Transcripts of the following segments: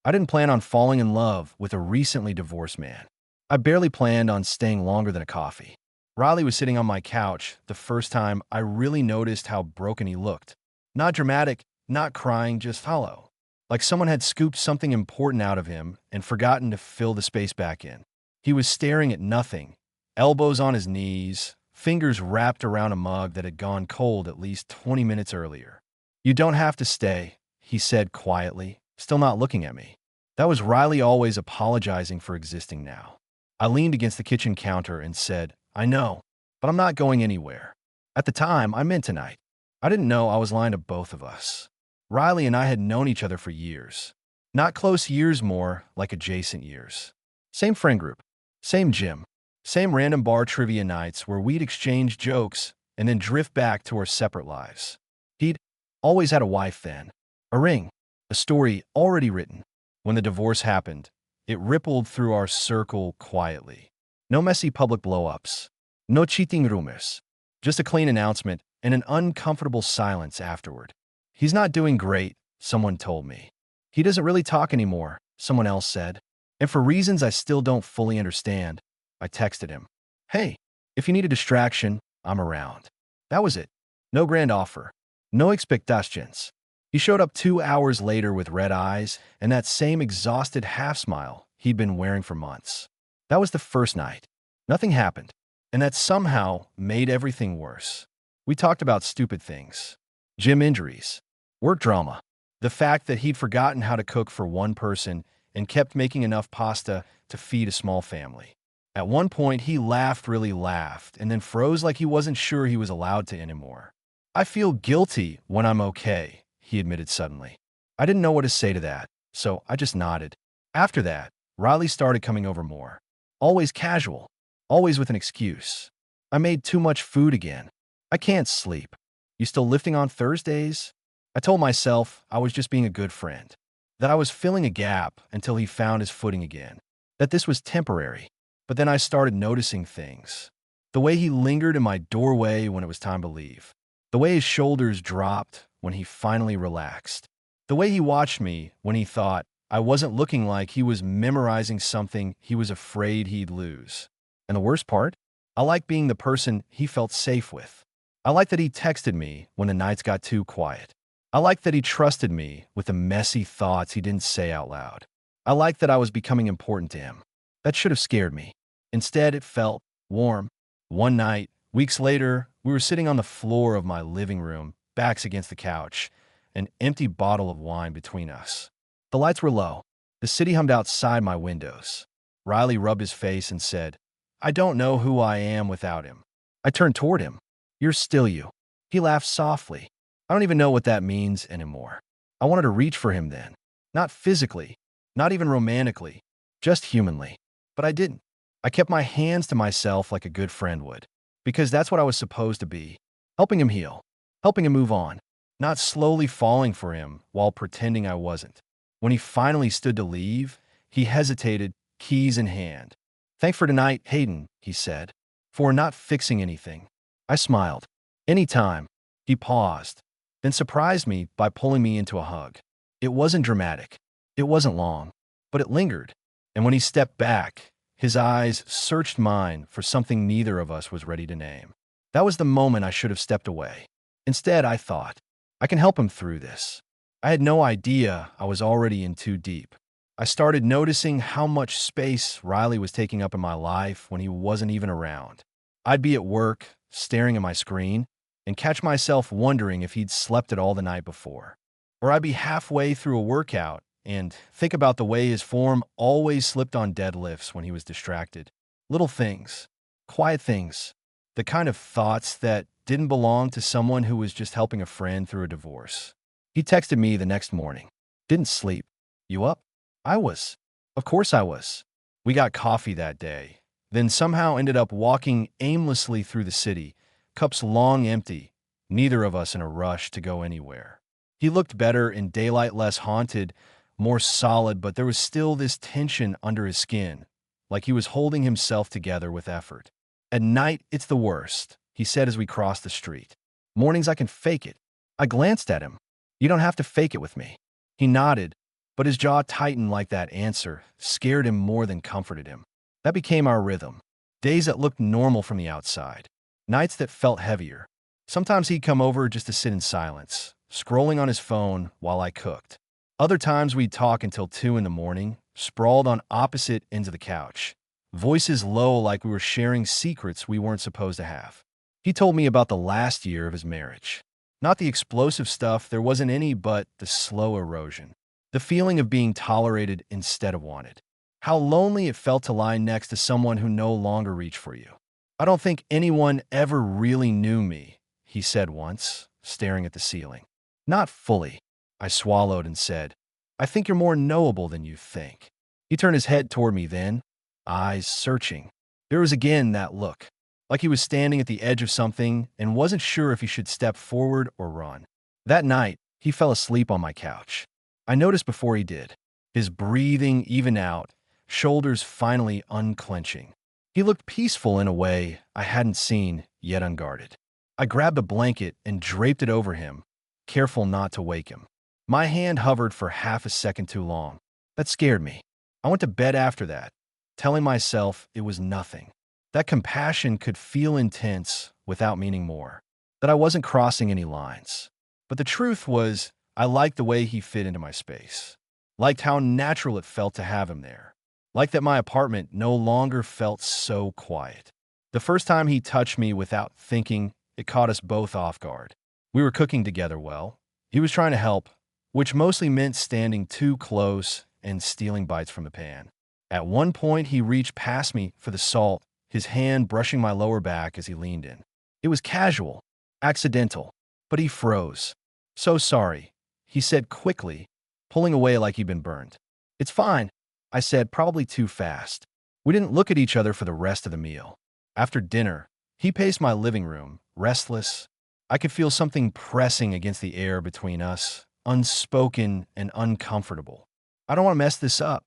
I didn't plan on falling in love with a recently divorced man. I barely planned on staying longer than a coffee. Riley was sitting on my couch the first time I really noticed how broken he looked. Not dramatic, not crying, just hollow. Like someone had scooped something important out of him and forgotten to fill the space back in. He was staring at nothing, elbows on his knees, fingers wrapped around a mug that had gone cold at least 20 minutes earlier. "You don't have to stay," he said quietly, still not looking at me. That was Riley always apologizing for existing now. I leaned against the kitchen counter and said, "I know, but I'm not going anywhere." At the time, I meant tonight. I didn't know I was lying to both of us. Riley and I had known each other for years. Not close years, more like adjacent years. Same friend group, same gym, same random bar trivia nights where we'd exchange jokes and then drift back to our separate lives. He'd always had a wife then, a ring, a story already written. When the divorce happened, it rippled through our circle quietly. No messy public blow-ups, no cheating rumors, just a clean announcement and an uncomfortable silence afterward. "He's not doing great," someone told me. "He doesn't really talk anymore," someone else said. And for reasons I still don't fully understand, I texted him, "Hey, if you need a distraction, I'm around." That was it. No grand offer. No expectations. He showed up 2 hours later with red eyes and that same exhausted half-smile he'd been wearing for months. That was the first night. Nothing happened, and that somehow made everything worse. We talked about stupid things. Gym injuries. Work drama. The fact that he'd forgotten how to cook for one person and kept making enough pasta to feed a small family. At one point, he really laughed, and then froze like he wasn't sure he was allowed to anymore. "I feel guilty when I'm okay," he admitted suddenly. I didn't know what to say to that, so I just nodded. After that, Riley started coming over more. Always casual, always with an excuse. "I made too much food again. I can't sleep. You still lifting on Thursdays?" I told myself I was just being a good friend, that I was filling a gap until he found his footing again, that this was temporary. But then I started noticing things. The way he lingered in my doorway when it was time to leave. The way his shoulders dropped when he finally relaxed. The way he watched me when he thought I wasn't looking, like he was memorizing something he was afraid he'd lose. And the worst part? I liked being the person he felt safe with. I liked that he texted me when the nights got too quiet. I liked that he trusted me with the messy thoughts he didn't say out loud. I liked that I was becoming important to him. That should have scared me. Instead, it felt warm. One night, weeks later, we were sitting on the floor of my living room, backs against the couch, an empty bottle of wine between us. The lights were low. The city hummed outside my windows. Riley rubbed his face and said, "I don't know who I am without him." I turned toward him. "You're still you." He laughed softly. I don't even know what that means anymore. I wanted to reach for him then. Not physically, not even romantically, just humanly. But I didn't. I kept my hands to myself like a good friend would. Because that's what I was supposed to be. Helping him heal. Helping him move on. Not slowly falling for him while pretending I wasn't. When he finally stood to leave, he hesitated, keys in hand. "Thanks for tonight, Hayden," he said. "For not fixing anything." I smiled. "Anytime." He paused, then surprised me by pulling me into a hug. It wasn't dramatic. It wasn't long. But it lingered. And when he stepped back, his eyes searched mine for something neither of us was ready to name. That was the moment I should have stepped away. Instead, I thought, I can help him through this. I had no idea I was already in too deep. I started noticing how much space Riley was taking up in my life when he wasn't even around. I'd be at work, staring at my screen, and catch myself wondering if he'd slept it all the night before. Or I'd be halfway through a workout and think about the way his form always slipped on deadlifts when he was distracted. Little things, quiet things, the kind of thoughts that didn't belong to someone who was just helping a friend through a divorce. He texted me the next morning. "Didn't sleep. You up?" I was. Of course I was. We got coffee that day, then somehow ended up walking aimlessly through the city, cups long empty, neither of us in a rush to go anywhere. He looked better in daylight, less haunted, more solid, but there was still this tension under his skin, like he was holding himself together with effort. "At night, it's the worst," he said as we crossed the street. "Mornings, I can fake it." I glanced at him. "You don't have to fake it with me." He nodded, But his jaw tightened like that answer scared him more than comforted him. That became our rhythm. Days that looked normal from the outside. Nights that felt heavier. Sometimes he'd come over just to sit in silence, scrolling on his phone while I cooked. Other times we'd talk until 2 in the morning, sprawled on opposite ends of the couch. Voices low like we were sharing secrets we weren't supposed to have. He told me about the last year of his marriage. Not the explosive stuff, there wasn't any, but the slow erosion. The feeling of being tolerated instead of wanted. How lonely it felt to lie next to someone who no longer reached for you. I don't think anyone ever really knew me, he said once, staring at the ceiling. Not fully, I swallowed and said. I think you're more knowable than you think. He turned his head toward me then, eyes searching. There was again that look, like he was standing at the edge of something and wasn't sure if he should step forward or run. That night, he fell asleep on my couch. I noticed before he did, his breathing even out, shoulders finally unclenching. He looked peaceful in a way I hadn't seen, yet unguarded. I grabbed a blanket and draped it over him, careful not to wake him. My hand hovered for half a second too long. That scared me. I went to bed after that, telling myself it was nothing. That compassion could feel intense without meaning more. That I wasn't crossing any lines. But the truth was, I liked the way he fit into my space. Liked how natural it felt to have him there. Liked that my apartment no longer felt so quiet. The first time he touched me without thinking, it caught us both off guard. We were cooking together well. He was trying to help, which mostly meant standing too close and stealing bites from the pan. At one point, he reached past me for the salt, his hand brushing my lower back as he leaned in. It was casual, accidental, but he froze. So sorry, he said quickly, pulling away like he'd been burned. It's fine, I said, probably too fast. We didn't look at each other for the rest of the meal. After dinner, he paced my living room, restless. I could feel something pressing against the air between us, unspoken and uncomfortable. I don't want to mess this up,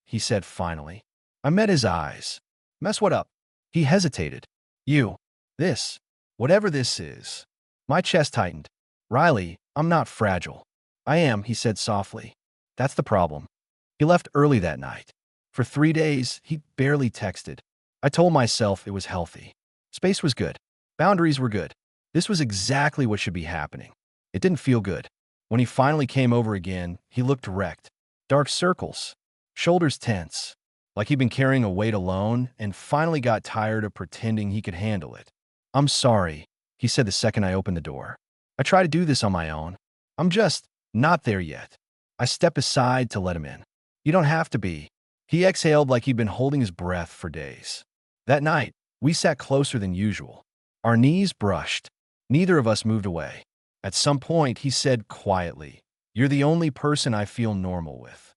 he said finally. I met his eyes. Mess what up? He hesitated. You. This. Whatever this is. My chest tightened. Riley, I'm not fragile. I am, he said softly. That's the problem. He left early that night. For 3 days, he barely texted. I told myself it was healthy. Space was good. Boundaries were good. This was exactly what should be happening. It didn't feel good. When he finally came over again, he looked wrecked. Dark circles. Shoulders tense. Like he'd been carrying a weight alone and finally got tired of pretending he could handle it. I'm sorry, he said the second I opened the door. I try to do this on my own. I'm just not there yet. I stepped aside to let him in. You don't have to be. He exhaled like he'd been holding his breath for days. That night, we sat closer than usual. Our knees brushed. Neither of us moved away. At some point, he said quietly, "You're the only person I feel normal with."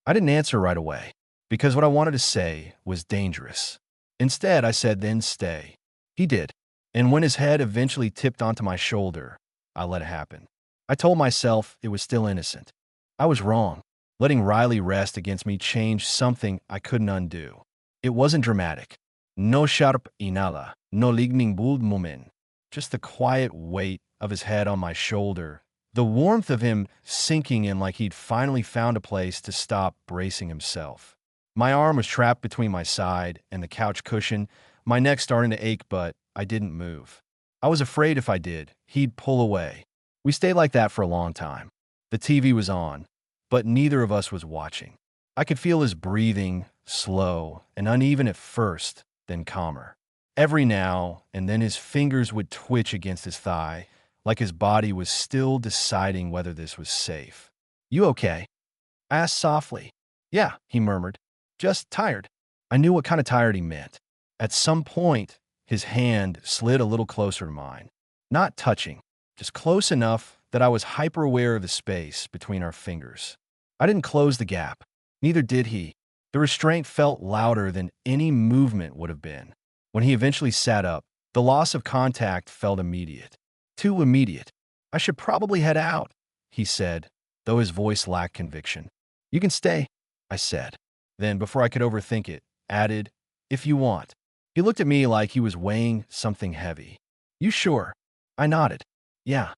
I didn't answer right away, because what I wanted to say was dangerous. Instead, I said, "Then stay." He did. And when his head eventually tipped onto my shoulder, I let it happen. I told myself it was still innocent. I was wrong. Letting Riley rest against me changed something I couldn't undo. It wasn't dramatic. No sharp inala, no ligning buld moment. Just the quiet weight of his head on my shoulder. The warmth of him sinking in like he'd finally found a place to stop bracing himself. My arm was trapped between my side and the couch cushion, my neck starting to ache, but I didn't move. I was afraid if I did, he'd pull away. We stayed like that for a long time. The TV was on, but neither of us was watching. I could feel his breathing, slow and uneven at first, then calmer. Every now and then his fingers would twitch against his thigh, like his body was still deciding whether this was safe. You okay? I asked softly. Yeah, he murmured. Just tired. I knew what kind of tired he meant. At some point, his hand slid a little closer to mine. Not touching, just close enough that I was hyper-aware of the space between our fingers. I didn't close the gap. Neither did he. The restraint felt louder than any movement would have been. When he eventually sat up, the loss of contact felt immediate. Too immediate. I should probably head out, he said, though his voice lacked conviction. You can stay, I said. Then, before I could overthink it, added, if you want. He looked at me like he was weighing something heavy. You sure? I nodded. Yeah.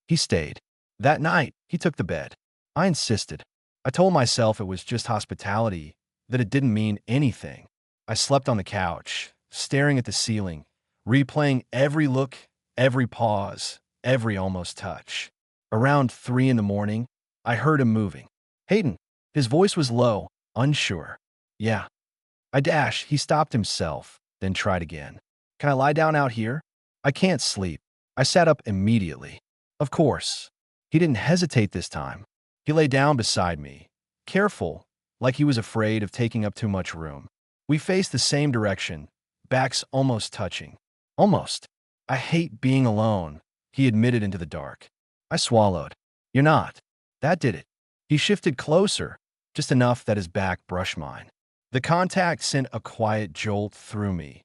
He stayed. That night, he took the bed. I insisted. I told myself it was just hospitality, that it didn't mean anything. I slept on the couch, staring at the ceiling, replaying every look, every pause, every almost touch. Around 3 in the morning, I heard him moving. Hayden. His voice was low, unsure. Yeah. He stopped himself, then tried again. Can I lie down out here? I can't sleep. I sat up immediately. Of course. He didn't hesitate this time. He lay down beside me, careful, like he was afraid of taking up too much room. We faced the same direction, backs almost touching. Almost. I hate being alone, he admitted into the dark. I swallowed. You're not. That did it. He shifted closer, just enough that his back brushed mine. The contact sent a quiet jolt through me.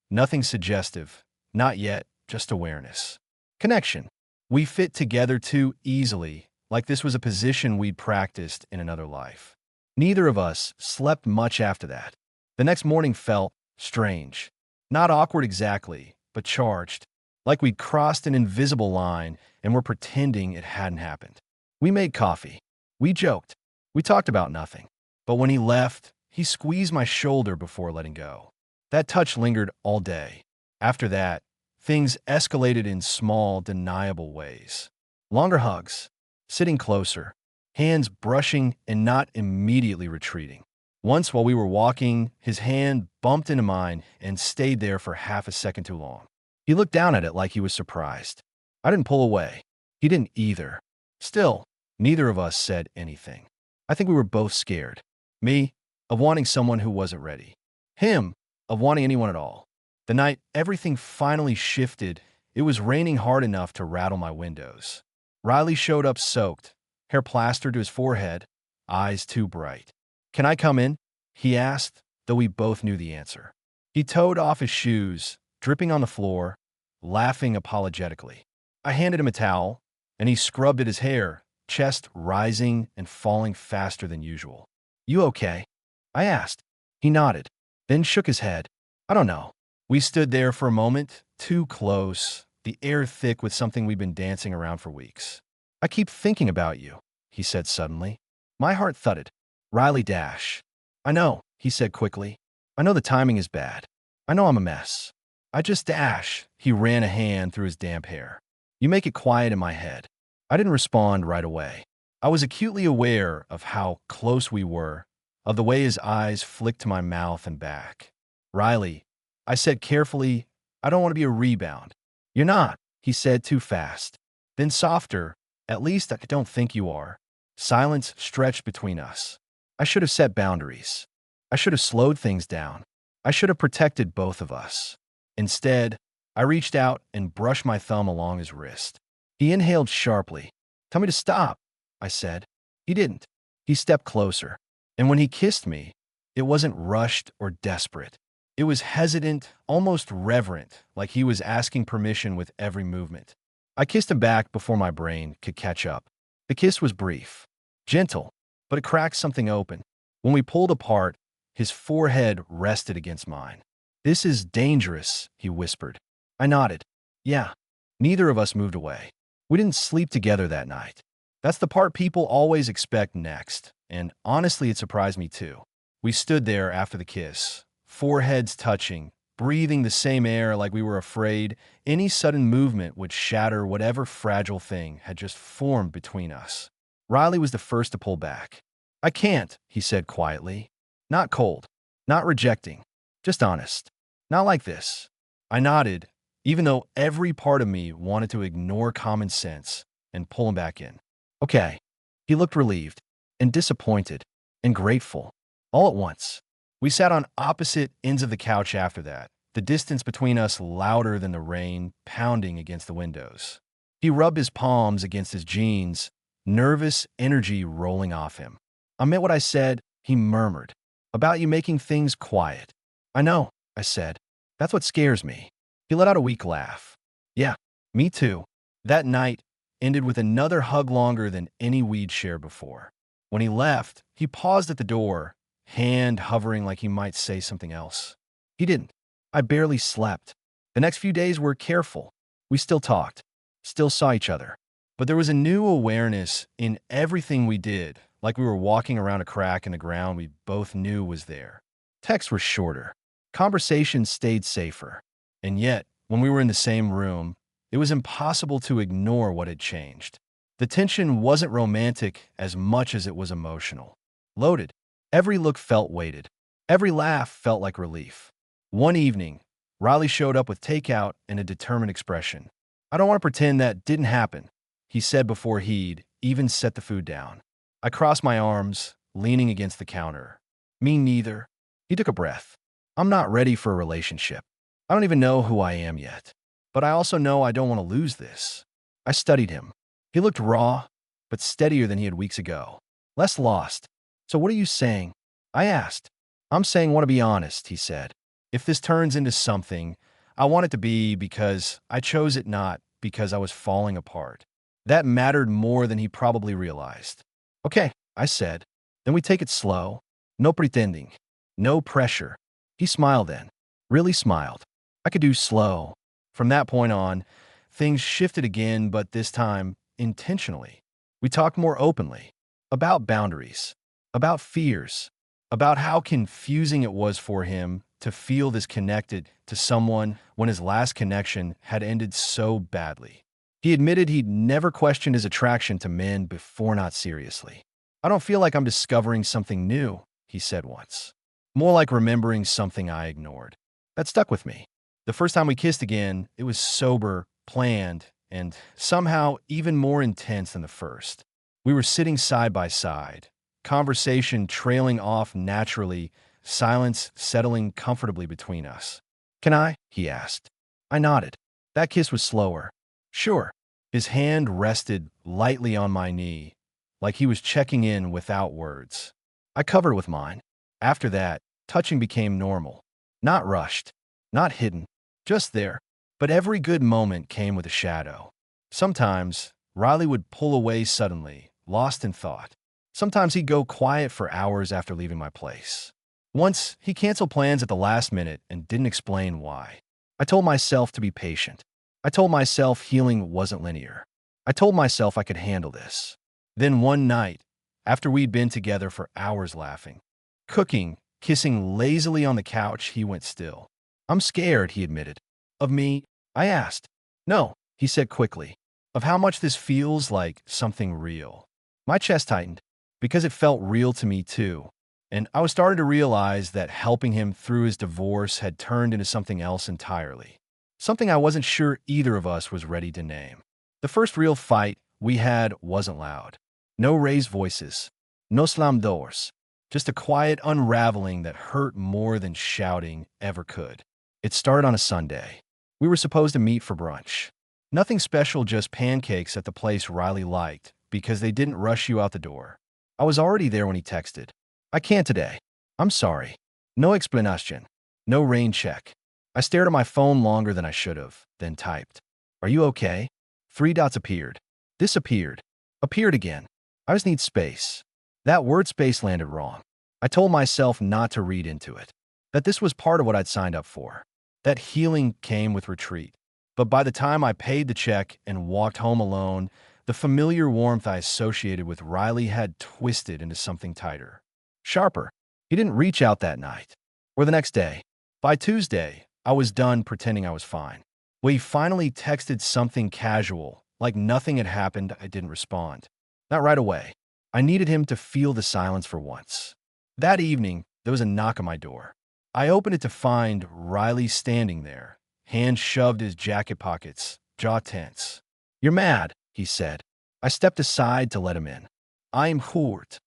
Nothing suggestive. Not yet, just awareness. Connection. We fit together too easily, like this was a position we'd practiced in another life. Neither of us slept much after that. The next morning felt strange. Not awkward exactly, but charged. Like we'd crossed an invisible line and were pretending it hadn't happened. We made coffee. We joked. We talked about nothing. But when he left, he squeezed my shoulder before letting go. That touch lingered all day. After that, things escalated in small, deniable ways. Longer hugs, sitting closer, hands brushing and not immediately retreating. Once while we were walking, his hand bumped into mine and stayed there for half a second too long. He looked down at it like he was surprised. I didn't pull away. He didn't either. Still, neither of us said anything. I think we were both scared. Me, of wanting someone who wasn't ready. Him, of wanting anyone at all. The night everything finally shifted, it was raining hard enough to rattle my windows. Riley showed up soaked, hair plastered to his forehead, eyes too bright. Can I come in? He asked, though we both knew the answer. He toed off his shoes, dripping on the floor, laughing apologetically. I handed him a towel, and he scrubbed at his hair, chest rising and falling faster than usual. You okay? I asked. He nodded, then shook his head. I don't know. We stood there for a moment, too close, the air thick with something we'd been dancing around for weeks. I keep thinking about you, he said suddenly. My heart thudded. Riley Dash. I know, he said quickly. I know the timing is bad. I know I'm a mess. I just Dash. He ran a hand through his damp hair. You make it quiet in my head. I didn't respond right away. I was acutely aware of how close we were, of the way his eyes flicked to my mouth and back. Riley, I said carefully, I don't want to be a rebound. You're not, he said too fast. Then softer, at least I don't think you are. Silence stretched between us. I should have set boundaries. I should have slowed things down. I should have protected both of us. Instead, I reached out and brushed my thumb along his wrist. He inhaled sharply. Tell me to stop, I said. He didn't. He stepped closer. And when he kissed me, it wasn't rushed or desperate. It was hesitant, almost reverent, like he was asking permission with every movement. I kissed him back before my brain could catch up. The kiss was brief, gentle, but it cracked something open. When we pulled apart, his forehead rested against mine. This is dangerous, he whispered. I nodded. Yeah. Neither of us moved away. We didn't sleep together that night. That's the part people always expect next, and honestly, it surprised me too. We stood there after the kiss, foreheads touching, breathing the same air like we were afraid any sudden movement would shatter whatever fragile thing had just formed between us. Riley was the first to pull back. I can't, he said quietly. Not cold, not rejecting, just honest. Not like this. I nodded, even though every part of me wanted to ignore common sense and pull him back in. Okay. He looked relieved and disappointed and grateful, all at once. We sat on opposite ends of the couch after that, the distance between us louder than the rain pounding against the windows. He rubbed his palms against his jeans, nervous energy rolling off him. I meant what I said, he murmured. About you making things quiet. I know, I said. That's what scares me. He let out a weak laugh. Yeah, me too. That night ended with another hug longer than any we'd shared before. When he left, he paused at the door, hand hovering like he might say something else. He didn't. I barely slept. The next few days were careful. We still talked, still saw each other. But there was a new awareness in everything we did, like we were walking around a crack in the ground we both knew was there. Texts were shorter. Conversations stayed safer. And yet, when we were in the same room, it was impossible to ignore what had changed. The tension wasn't romantic as much as it was emotional. Loaded. Every look felt weighted. Every laugh felt like relief. One evening, Riley showed up with takeout and a determined expression. "I don't want to pretend that didn't happen," he said before he'd even set the food down. I crossed my arms, leaning against the counter. "Me neither." He took a breath. "I'm not ready for a relationship. I don't even know who I am yet. But I also know I don't want to lose this." I studied him. He looked raw, but steadier than he had weeks ago. Less lost. "So what are you saying?" I asked. "I'm saying want to be honest," he said. "If this turns into something, I want it to be because I chose it, not because I was falling apart." That mattered more than he probably realized. "Okay," I said. "Then we take it slow. No pretending. No pressure." He smiled then. Really smiled. I could do slow. From that point on, things shifted again, but this time, intentionally. We talked more openly. About boundaries. About fears. About how confusing it was for him to feel this connected to someone when his last connection had ended so badly. He admitted he'd never questioned his attraction to men before, not seriously. "I don't feel like I'm discovering something new," he said once. "More like remembering something I ignored." That stuck with me. The first time we kissed again, it was sober, planned, and somehow even more intense than the first. We were sitting side by side, conversation trailing off naturally, silence settling comfortably between us. "Can I?" he asked. I nodded. That kiss was slower. "Sure." His hand rested lightly on my knee, like he was checking in without words. I covered with mine. After that, touching became normal. Not rushed, not hidden, just there. But every good moment came with a shadow. Sometimes, Riley would pull away suddenly, lost in thought. Sometimes he'd go quiet for hours after leaving my place. Once, he canceled plans at the last minute and didn't explain why. I told myself to be patient. I told myself healing wasn't linear. I told myself I could handle this. Then one night, after we'd been together for hours laughing, cooking, kissing lazily on the couch, he went still. "I'm scared," he admitted. "Of me?" I asked. "No," he said quickly. "Of how much this feels like something real." My chest tightened, because it felt real to me too. And I was starting to realize that helping him through his divorce had turned into something else entirely. Something I wasn't sure either of us was ready to name. The first real fight we had wasn't loud. No raised voices. No slammed doors. Just a quiet unraveling that hurt more than shouting ever could. It started on a Sunday. We were supposed to meet for brunch. Nothing special, just pancakes at the place Riley liked, because they didn't rush you out the door. I was already there when he texted. "I can't today. I'm sorry." No explanation. No rain check. I stared at my phone longer than I should have, then typed. "Are you okay?" Three dots appeared. Disappeared. Appeared again. I just need space. That word space landed wrong. I told myself not to read into it. That this was part of what I'd signed up for. That healing came with retreat. But by the time I paid the check and walked home alone, the familiar warmth I associated with Riley had twisted into something tighter. Sharper. He didn't reach out that night. Or the next day. By Tuesday, I was done pretending I was fine. When he finally texted something casual, like nothing had happened, I didn't respond. Not right away. I needed him to feel the silence for once. That evening, there was a knock on my door. I opened it to find Riley standing there, hands shoved in his jacket pockets, jaw tense. "You're mad," he said. I stepped aside to let him in. "I'm hurt."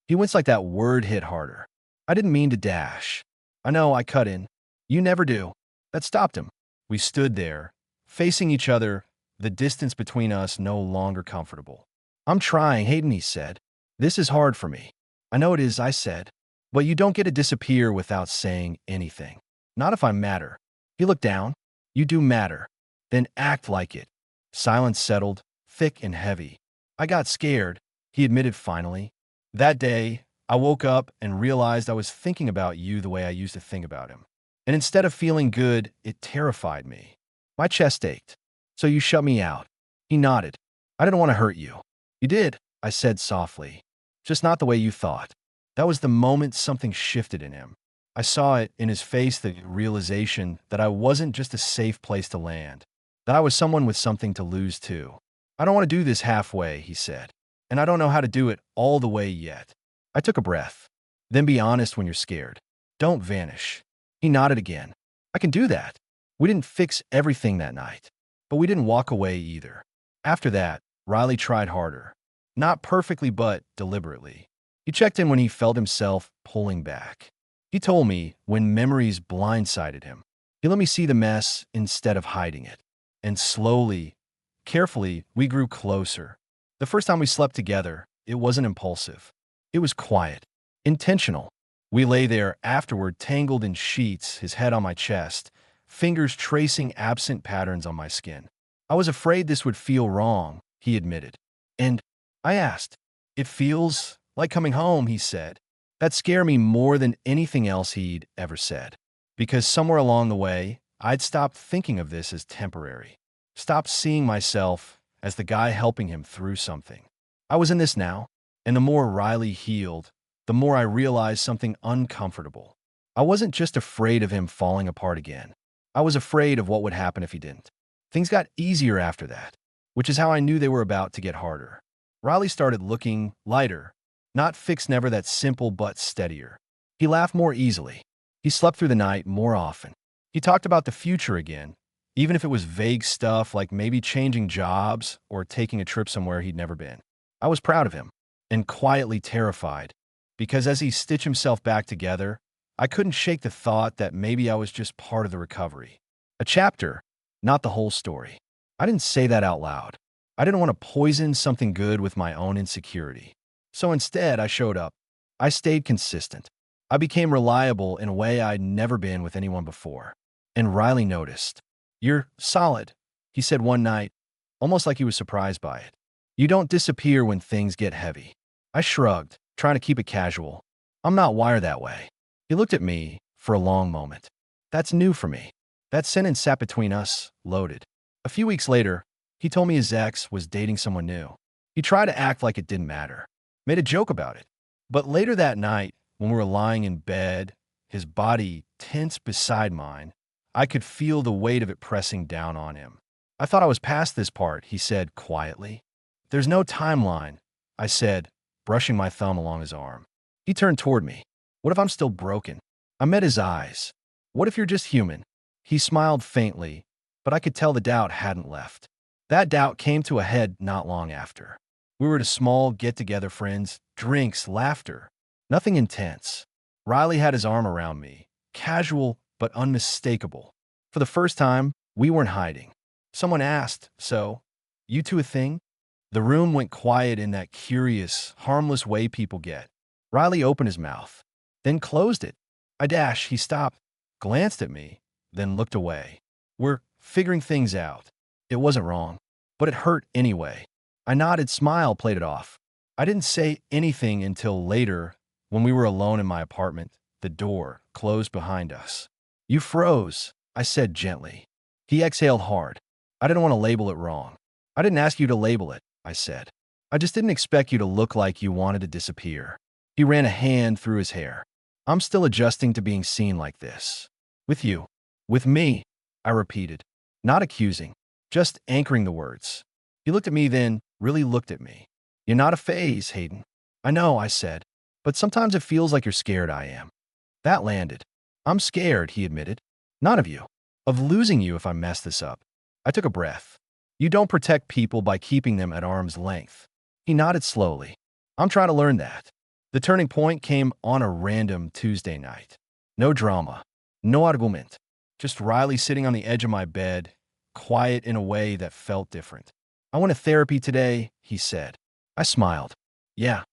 He winced like that word hit harder. I didn't mean to dash. I know, I cut in. "You never do." That stopped him. We stood there, facing each other, the distance between us no longer comfortable. "I'm trying, Hayden," he said. "This is hard for me." "I know it is," I said. "But you don't get to disappear without saying anything. Not if I matter." He looked down. "You do matter. Then act like it." Silence settled, thick and heavy. "I got scared," he admitted finally. That day, I woke up and realized I was thinking about you the way I used to think about him. And instead of feeling good, it terrified me. My chest ached. "So you shut me out." He nodded. "I didn't want to hurt you." "You did," I said softly. Just not the way you thought. That was the moment something shifted in him. I saw it in his face, the realization that I wasn't just a safe place to land, that I was someone with something to lose too. I don't want to do this halfway, he said, and I don't know how to do it all the way yet. I took a breath. Then be honest when you're scared. Don't vanish. He nodded again. I can do that. We didn't fix everything that night, but we didn't walk away either. After that, Riley tried harder. Not perfectly, but deliberately. He checked in when he felt himself pulling back. He told me when memories blindsided him. He let me see the mess instead of hiding it. And slowly, carefully, we grew closer. The first time we slept together, it wasn't impulsive. It was quiet, intentional. We lay there afterward, tangled in sheets, his head on my chest, fingers tracing absent patterns on my skin. I was afraid this would feel wrong, he admitted. And I asked, "It feels like coming home," he said. That scared me more than anything else he'd ever said. Because somewhere along the way, I'd stopped thinking of this as temporary. Stopped seeing myself as the guy helping him through something. I was in this now, and the more Riley healed, the more I realized something uncomfortable. I wasn't just afraid of him falling apart again. I was afraid of what would happen if he didn't. Things got easier after that, which is how I knew they were about to get harder. Riley started looking lighter, not fixed, never that simple but steadier. He laughed more easily. He slept through the night more often. He talked about the future again, even if it was vague stuff like maybe changing jobs or taking a trip somewhere he'd never been. I was proud of him and quietly terrified, because as he stitched himself back together, I couldn't shake the thought that maybe I was just part of the recovery. A chapter, not the whole story. I didn't say that out loud. I didn't want to poison something good with my own insecurity. So instead, I showed up. I stayed consistent. I became reliable in a way I'd never been with anyone before. And Riley noticed. "You're solid," he said one night, almost like he was surprised by it. "You don't disappear when things get heavy." I shrugged, trying to keep it casual. "I'm not wired that way." He looked at me for a long moment. "That's new for me." That sentence sat between us, loaded. A few weeks later, he told me his ex was dating someone new. He tried to act like it didn't matter, made a joke about it. But later that night, when we were lying in bed, his body tense beside mine, I could feel the weight of it pressing down on him. "I thought I was past this part," he said quietly. "There's no timeline," I said, brushing my thumb along his arm. He turned toward me. "What if I'm still broken?" I met his eyes. "What if you're just human?" He smiled faintly, but I could tell the doubt hadn't left. That doubt came to a head not long after. We were at a small get-together, friends, drinks, laughter. Nothing intense. Riley had his arm around me, casual but unmistakable. For the first time, we weren't hiding. Someone asked, "So, you two a thing?" The room went quiet in that curious, harmless way people get. Riley opened his mouth, then closed it. He stopped, glanced at me, then looked away. "We're figuring things out." It wasn't wrong, but it hurt anyway. I nodded, smile played it off. I didn't say anything until later when we were alone in my apartment, the door closed behind us. "You froze," I said gently. He exhaled hard. "I didn't want to label it wrong." "I didn't ask you to label it," I said. "I just didn't expect you to look like you wanted to disappear." He ran a hand through his hair. "I'm still adjusting to being seen like this." "With you." "With me," I repeated, not accusing, just anchoring the words. He looked at me, then really looked at me. "You're not a phase, Hayden." "I know," I said, "but sometimes it feels like you're scared I am." That landed. "I'm scared," he admitted. "Not of you. Of losing you if I mess this up." I took a breath. "You don't protect people by keeping them at arm's length." He nodded slowly. "I'm trying to learn that." The turning point came on a random Tuesday night. No drama. No argument. Just Riley sitting on the edge of my bed, quiet in a way that felt different. "I went to therapy today," he said. I smiled. "Yeah.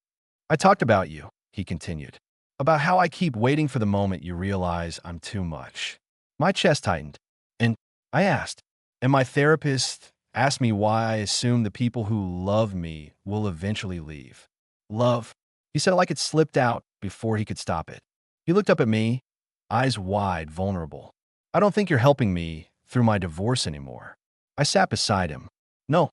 I talked about you," he continued. "About how I keep waiting for the moment you realize I'm too much." My chest tightened. And I asked, and my therapist asked me why I assume the people who love me will eventually leave. "Love," he said it like it slipped out before he could stop it. He looked up at me, eyes wide, vulnerable. "I don't think you're helping me through my divorce anymore." I sat beside him. "No,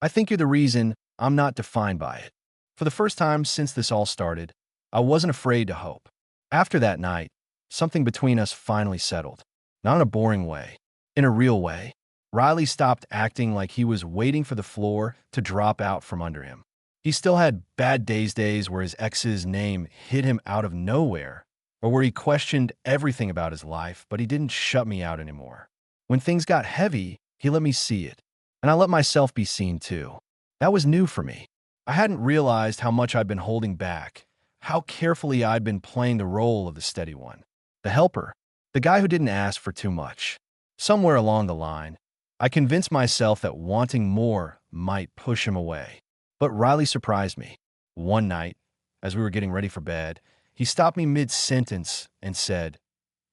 I think you're the reason I'm not defined by it." For the first time since this all started, I wasn't afraid to hope. After that night, something between us finally settled. Not in a boring way, in a real way. Riley stopped acting like he was waiting for the floor to drop out from under him. He still had bad days where his ex's name hit him out of nowhere, or where he questioned everything about his life, but he didn't shut me out anymore. When things got heavy, he let me see it, and I let myself be seen too. That was new for me. I hadn't realized how much I'd been holding back, how carefully I'd been playing the role of the steady one, the helper, the guy who didn't ask for too much. Somewhere along the line, I convinced myself that wanting more might push him away. But Riley surprised me. One night, as we were getting ready for bed, he stopped me mid-sentence and said,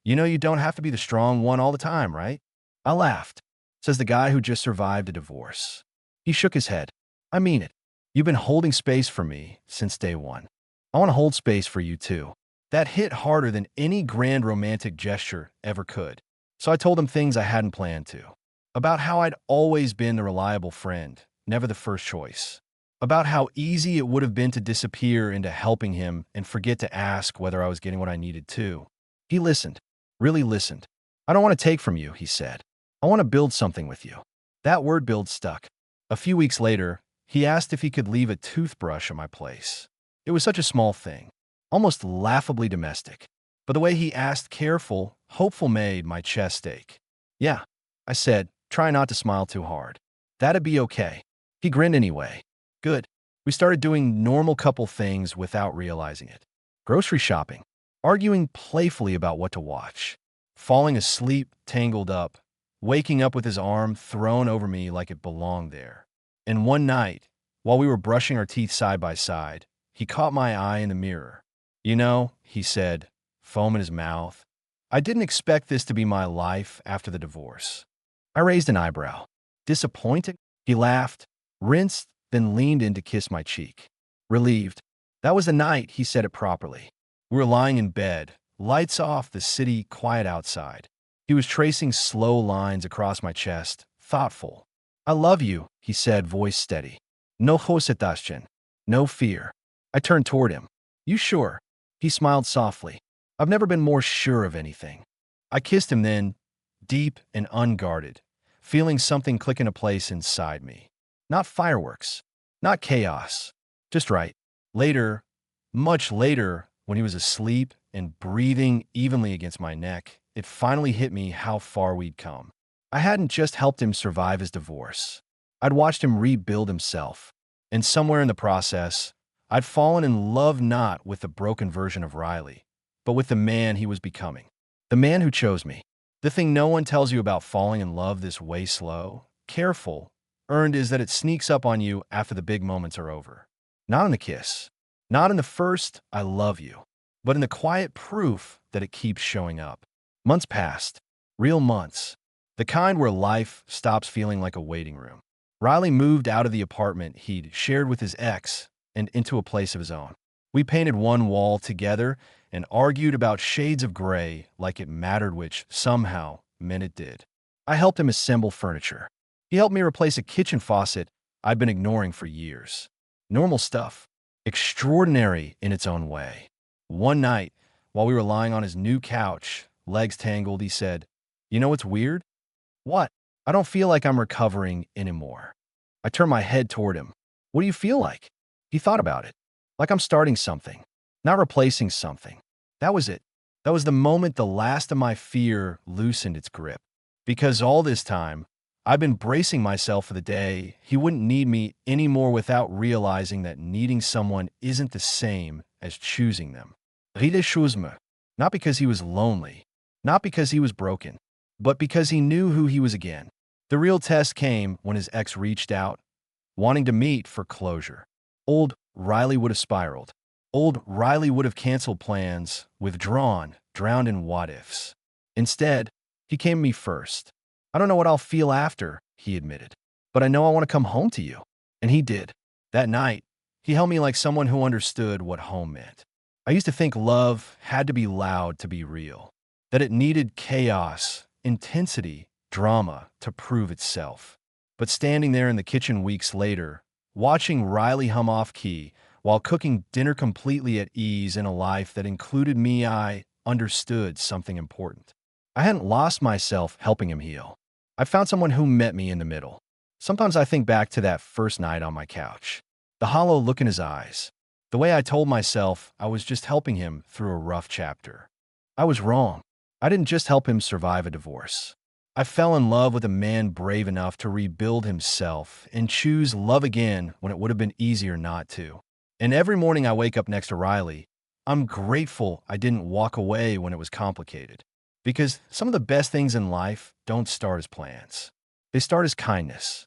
"You know you don't have to be the strong one all the time, right?" I laughed, says the guy who just survived a divorce. He shook his head. "I mean it. You've been holding space for me since day one. I want to hold space for you too." That hit harder than any grand romantic gesture ever could. So I told him things I hadn't planned to. About how I'd always been the reliable friend, never the first choice. About how easy it would have been to disappear into helping him and forget to ask whether I was getting what I needed too. He listened, really listened. "I don't want to take from you," he said. "I want to build something with you." That word build stuck. A few weeks later, he asked if he could leave a toothbrush at my place. It was such a small thing, almost laughably domestic. But the way he asked careful, hopeful made my chest ache. "Yeah," I said, try not to smile too hard. "That'd be okay." He grinned anyway. Good. We started doing normal couple things without realizing it. Grocery shopping, arguing playfully about what to watch, falling asleep tangled up, waking up with his arm thrown over me like it belonged there. And one night, while we were brushing our teeth side by side, he caught my eye in the mirror. "You know," he said, foam in his mouth, "I didn't expect this to be my life after the divorce." I raised an eyebrow. "Disappointed?" He laughed, rinsed, then leaned in to kiss my cheek. Relieved. That was the night he said it properly. We were lying in bed, lights off, the city quiet outside. He was tracing slow lines across my chest, thoughtful. "I love you," he said, voice steady. "No hesitation. No fear." I turned toward him. "You sure?" He smiled softly. "I've never been more sure of anything." I kissed him then, deep and unguarded, feeling something click into place inside me. Not fireworks, not chaos, just right. Later, much later, when he was asleep and breathing evenly against my neck, it finally hit me how far we'd come. I hadn't just helped him survive his divorce. I'd watched him rebuild himself. And somewhere in the process, I'd fallen in love not with the broken version of Riley, but with the man he was becoming. The man who chose me. The thing no one tells you about falling in love this way slow, careful, earned is that it sneaks up on you after the big moments are over. Not in the kiss, not in the first "I love you," but in the quiet proof that it keeps showing up. Months passed, real months, the kind where life stops feeling like a waiting room. Riley moved out of the apartment he'd shared with his ex and into a place of his own. We painted one wall together and argued about shades of gray like it mattered, which somehow meant it did. I helped him assemble furniture. He helped me replace a kitchen faucet I'd been ignoring for years. Normal stuff, extraordinary in its own way. One night, while we were lying on his new couch, legs tangled, he said, "You know what's weird?" "What?" "I don't feel like I'm recovering anymore." I turned my head toward him. "What do you feel like?" He thought about it. "Like I'm starting something, not replacing something." That was it. That was the moment the last of my fear loosened its grip. Because all this time, I've been bracing myself for the day he wouldn't need me anymore without realizing that needing someone isn't the same as choosing them. Ride chose-me, not because he was lonely, not because he was broken, but because he knew who he was again. The real test came when his ex reached out, wanting to meet for closure. Old Riley would have spiraled. Old Riley would have canceled plans, withdrawn, drowned in what-ifs. Instead, he came to me first. "I don't know what I'll feel after," he admitted, "but I know I want to come home to you." And he did. That night, he held me like someone who understood what home meant. I used to think love had to be loud to be real, that it needed chaos, intensity, drama to prove itself. But standing there in the kitchen weeks later, watching Riley hum off key While cooking dinner completely at ease in a life that included me, I understood something important. I hadn't lost myself helping him heal. I found someone who met me in the middle. Sometimes I think back to that first night on my couch. The hollow look in his eyes. The way I told myself I was just helping him through a rough chapter. I was wrong. I didn't just help him survive a divorce. I fell in love with a man brave enough to rebuild himself and choose love again when it would have been easier not to. And every morning I wake up next to Riley, I'm grateful I didn't walk away when it was complicated. Because some of the best things in life don't start as plans. They start as kindness.